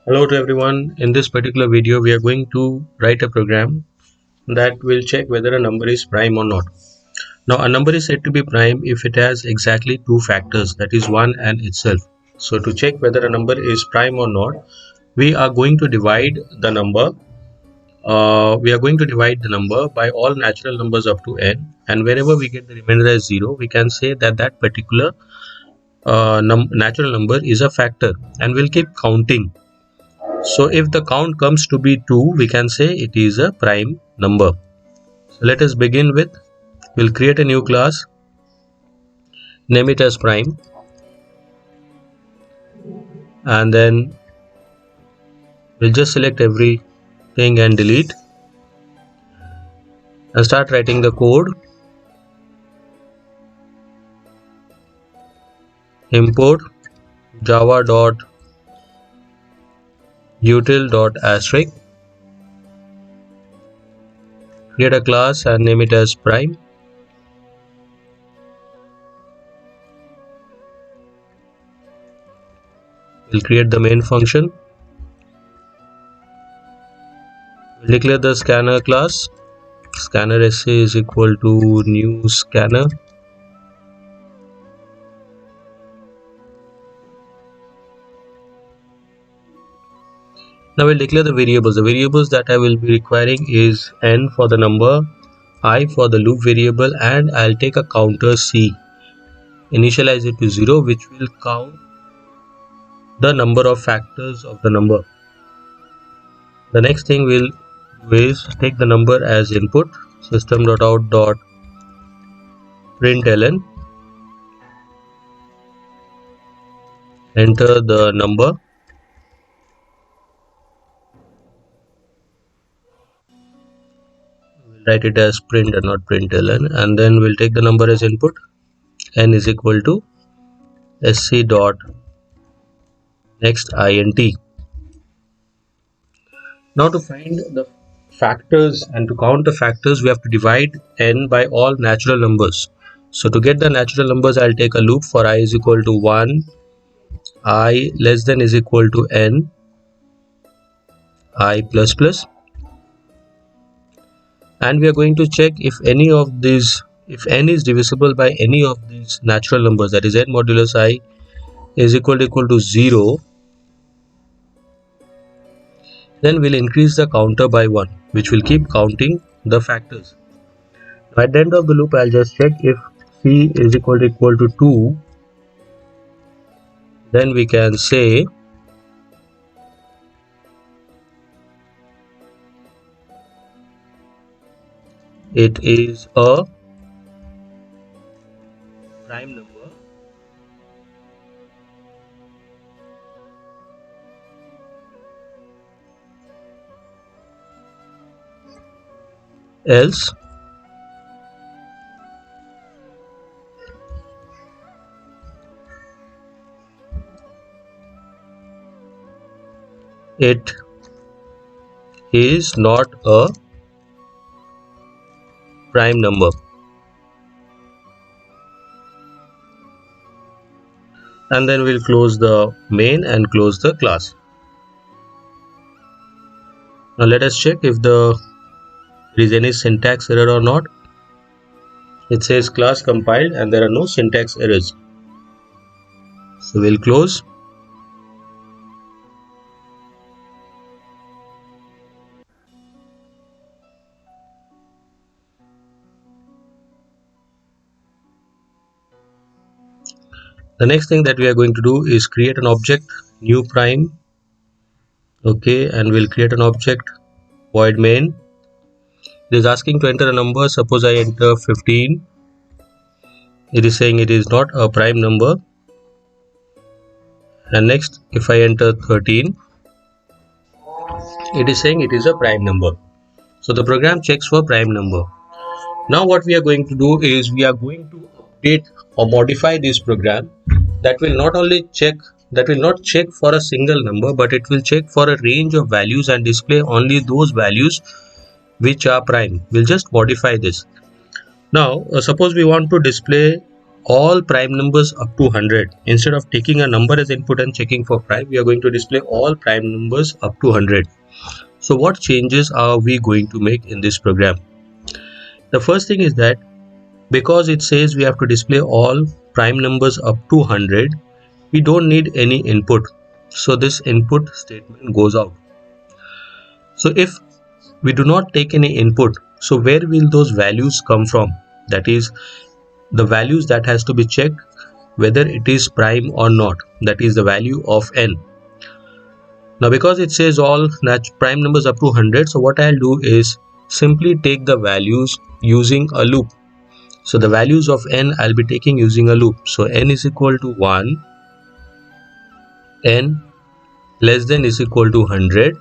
Hello to everyone. In this particular video, we are going to write a program that will check whether a number is prime or not. Now, a number is said to be prime if it has exactly two factors, that is 1 and itself. So, to check whether a number is prime or not, we are going to divide the number. By all natural numbers up to n, and wherever we get the remainder as 0, we can say that that particular natural number is a factor, and we'll keep counting. So if the count comes to be 2, we can say it is a prime number. So let us begin with, we'll create a new class, name it as prime, and then we'll just select everything and delete and start writing the code. Import java.util.asterisk, create a class and name it as prime. We'll create the main function. We'll declare the scanner class. Scanner SA is equal to new scanner. Now we'll declare the variables. The variables that I will be requiring is n for the number, I for the loop variable, and I'll take a counter C. Initialize it to 0, which will count the number of factors of the number. The next thing we'll do is take the number as input, system.out.println, enter the number. We'll write it as print and not println, and then we'll take the number as input. N is equal to sc dot next int. Now to find the factors and to count the factors, we have to divide n by all natural numbers. So to get the natural numbers, I'll take a loop for I is equal to 1, I less than is equal to n, I plus plus, and we are going to check if any of these, if n is divisible by any of these natural numbers, that is n modulus I is equal to 0, then we'll increase the counter by 1, which will keep counting the factors. At the end of the loop, I'll just check if c is equal to 2, then we can say it is a prime number. Else it is not a prime number. And then we'll close the main and close the class. Now let us check if there is any syntax error or not. It says class compiled and there are no syntax errors. So we'll close. The next thing that we are going to do is create an object, new prime. Okay, and we'll create an object, void main. It is asking to enter a number. Suppose I enter 15. It is saying it is not a prime number. And next, if I enter 13, it is saying it is a prime number. So the program checks for prime number. Now what we are going to do is we are going to update or modify this program that will not check for a single number, but it will check for a range of values and display only those values which are prime. We'll just modify this. Now suppose we want to display all prime numbers up to 100. Instead of taking a number as input and checking for prime, we are going to display all prime numbers up to 100. So what changes are we going to make in this program? The first thing is that because it says we have to display all prime numbers up to 100, we don't need any input. So this input statement goes out. So if we do not take any input, so where will those values come from? That is the values that has to be checked whether it is prime or not. That is the value of n. Now because it says all prime numbers up to 100, so what I'll do is simply take the values using a loop. So the values of n I'll be taking using a loop. So n is equal to 1, n less than is equal to 100,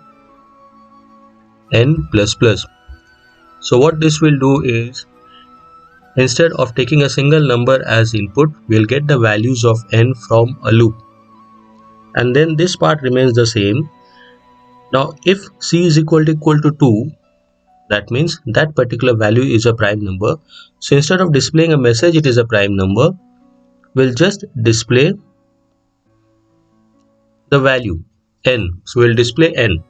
n plus plus. So what this will do is, instead of taking a single number as input, we'll get the values of n from a loop. And then this part remains the same. Now if c is equal to 2, that means that particular value is a prime number. So instead of displaying a message it is a prime number, we'll just display the value n. So we'll display n.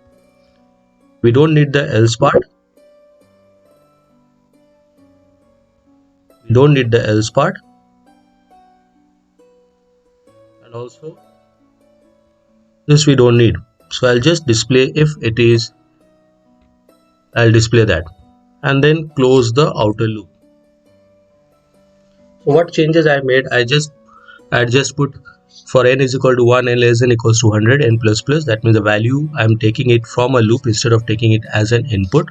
We don't need the else part. We don't need the else part. And also this we don't need. So I'll just display if it is, I'll display that and then close the outer loop. So what changes I made? I just put for n is equal to 1, n less than equals to 100, n plus plus. That means the value I'm taking it from a loop instead of taking it as an input.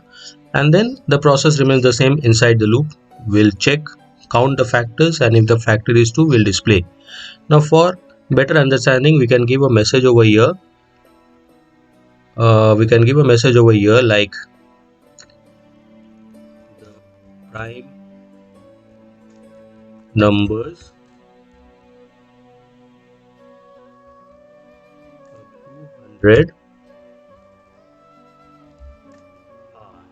And then the process remains the same inside the loop. We'll check, count the factors, and if the factor is 2, we'll display. Now for better understanding, we can give a message over here. We can give a message over here like the prime numbers up to 100 are.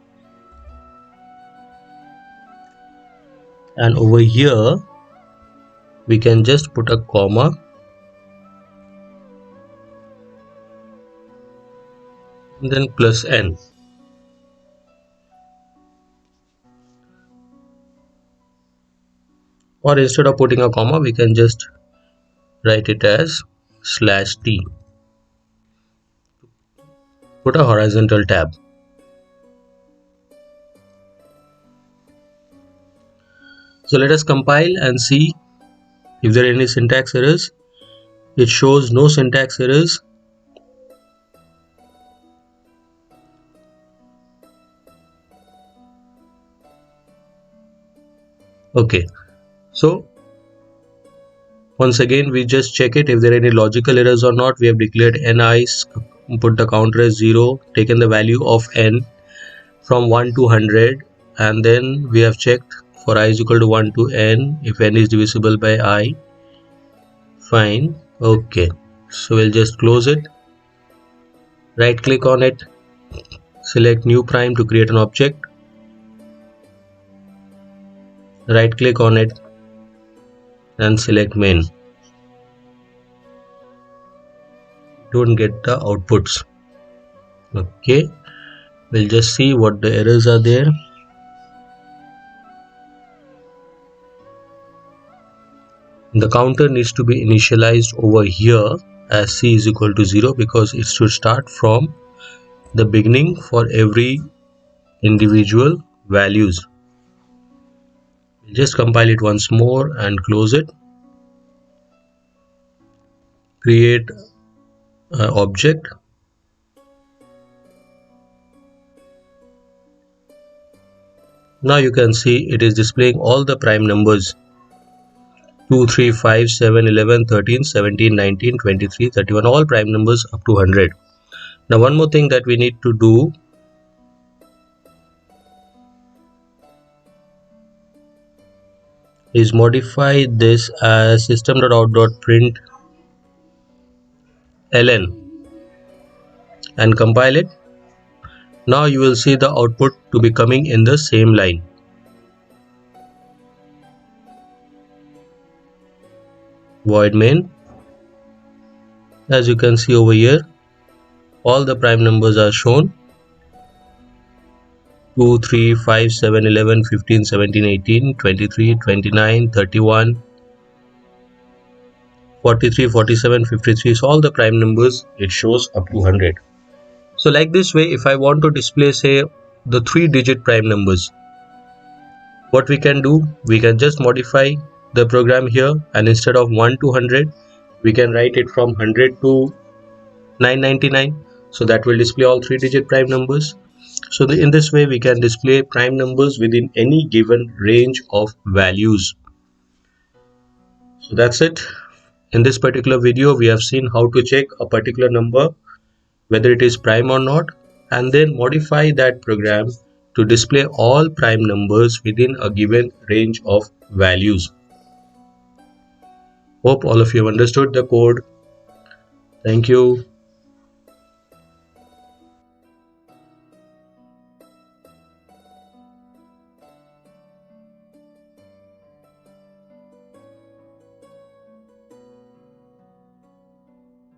And over here we can just put a comma and then plus n. Or instead of putting a comma, we can just write it as /t. Put a horizontal tab. So let us compile and see if there are any syntax errors. It shows no syntax errors. Okay, so once again we just check it if there are any logical errors or not. We have declared ni, put the counter as 0, taken the value of n from 1 to 100, and then we have checked for I is equal to 1 to n if n is divisible by I. Fine. Okay, so we'll just close it, right click on it, select new prime to create an object, right click on it and select main. Don't get the outputs. Okay, we'll just see what the errors are there. The counter needs to be initialized over here as c is equal to 0 because it should start from the beginning for every individual values. We'll just compile it once more and close it. Create an object. Now you can see it is displaying all the prime numbers 2, 3, 5, 7, 11, 13, 17, 19, 23, 31, all prime numbers up to 100. Now one more thing that we need to do is modify this as system.out.println and compile it. Now you will see the output to be coming in the same line. void main. As you can see over here, all the prime numbers are shown: 2, 3, 5, 7, 11, 15, 17, 18, 23, 29, 31, 43, 47, 53. So all the prime numbers, it shows up to 100. So like this way, if I want to display, say, the 3-digit prime numbers, what we can do, we can just modify the program here, and instead of 1 to 100, we can write it from 100 to 999. So that will display all 3-digit prime numbers. So in this way, we can display prime numbers within any given range of values. So that's it. In this particular video, we have seen how to check a particular number, whether it is prime or not, and then modify that program to display all prime numbers within a given range of values. Hope all of you have understood the code. Thank you.